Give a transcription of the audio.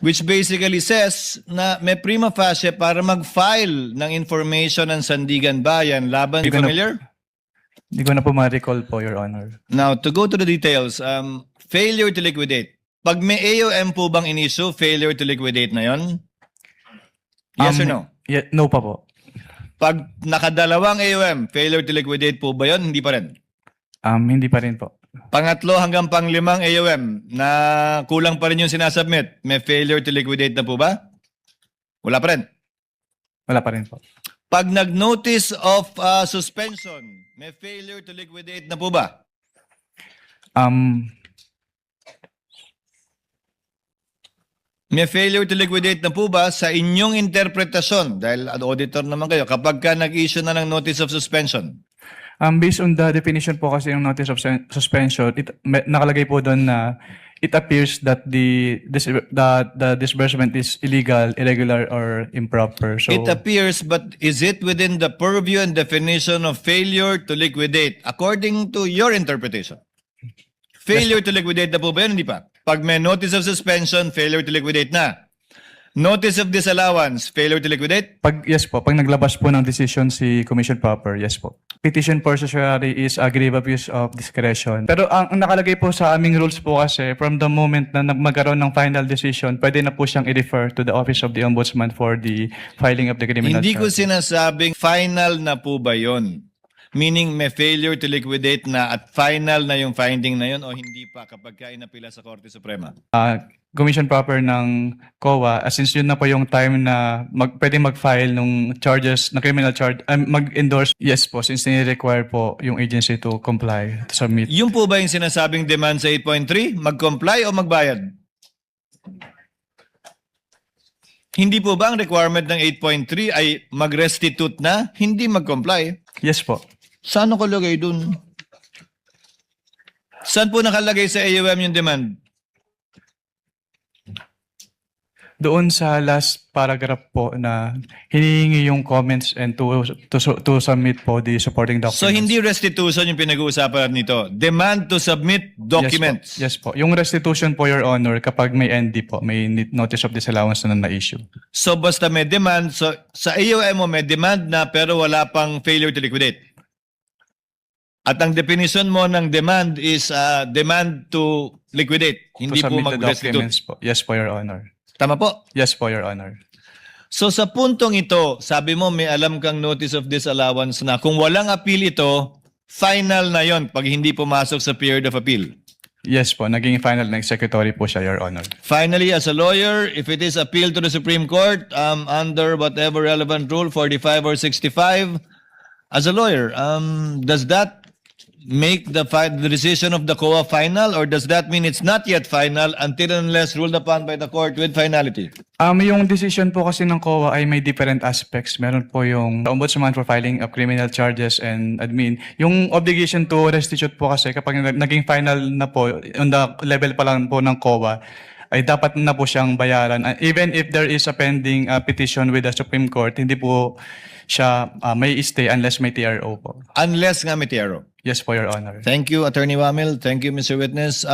which basically says na may prima facie para mag-file ng information ng Sandigan Bayan laban. Hindi ko na- Familiar? Hindi ko na po ma-recall po, Your Honor. Now, to go to the details, failure to liquidate. Pag may AOM po bang in-issue, failure to liquidate na yon? Yes or no? No pa po. Pag nakadalawang AOM, failure to liquidate po ba yon? Hindi pa rin. Hindi pa rin po. Pangatlo hanggang panglimang AOM na kulang pa rin yung sinasubmit, may failure to liquidate na po ba? Wala pa rin. Wala pa rin po. Pag nag-notice of suspension, may failure to liquidate na po ba? May failure to liquidate na po ba sa inyong interpretasyon? Dahil auditor naman kayo, kapag ka nag-issue na ng notice of suspension. Based on the definition po kasi ng notice of suspension, nakalagay po doon na it appears that the disbursement is illegal, irregular, or improper. So It appears, but is it within the purview and definition of failure to liquidate according to your interpretation? Failure to liquidate na po ba yun? Hindi pa. Pag may notice of suspension, failure to liquidate na. Notice of disallowance, failure to liquidate? yes po, pag naglabas po ng decision si Commission Proper, yes po. Petition for certiorari is a grave abuse of discretion. Pero ang nakalagay po sa aming rules po kasi, from the moment na magkaroon ng final decision, pwede na po siyang i-refer to the Office of the Ombudsman for the filing of the criminal Hindi ko charge. sinasabing final na po ba yun? Meaning may failure to liquidate na at final na yung finding na yun o hindi pa kapag ka inapila sa Korte Suprema? Commission Proper ng COA, since yun na po yung time na pwede mag-file ng charges, na criminal charge, mag-endorse, yes po, since ni-require po yung agency to comply, to submit. Yung po ba yung sinasabing demand sa 8.3? Mag-comply o magbayad? Hindi po ba ang requirement ng 8.3 ay mag-restitute na, hindi mag-comply? Yes po. Saan nakalagay dun? Saan po nakalagay sa AOM yung demand? Doon sa last paragraph po na hinihingi yung comments and to submit po the supporting documents. So hindi restitution yung pinag-uusapan nito. Demand to submit documents. Yes po. Yung restitution po, Your Honor, kapag may ND po, may notice of disallowance na na-issue. So basta may demand, so sa AOM mo may demand na pero wala pang failure to liquidate. At ang definition mo ng demand is demand to liquidate, hindi To po submit the documents mag-restitute. po. Yes po, Your Honor. Tama po? Yes po, Your Honor. So sa puntong ito, sabi mo may alam kang notice of disallowance na kung walang appeal ito, final na yon pag hindi pumasok sa period of appeal. Yes po, naging final na executory po siya, Your Honor. Finally, as a lawyer, if it is appealed to the Supreme Court under whatever relevant rule, 45 or 65, as a lawyer, does that make the decision of the COA final, or does that mean it's not yet final until and unless ruled upon by the court with finality? Yung decision po kasi ng COA ay may different aspects. Meron po yung Ombudsman for filing of criminal charges and admin. Yung obligation to restitute po kasi kapag naging final na po, on the level pa lang po ng COA, ay dapat na po siyang bayaran. Even if there is a pending petition with the Supreme Court, hindi po siya may stay unless may TRO po. Unless nga may TRO. Yes po, Your Honor. Thank you, Attorney Wamil. Thank you, Mr. Witness.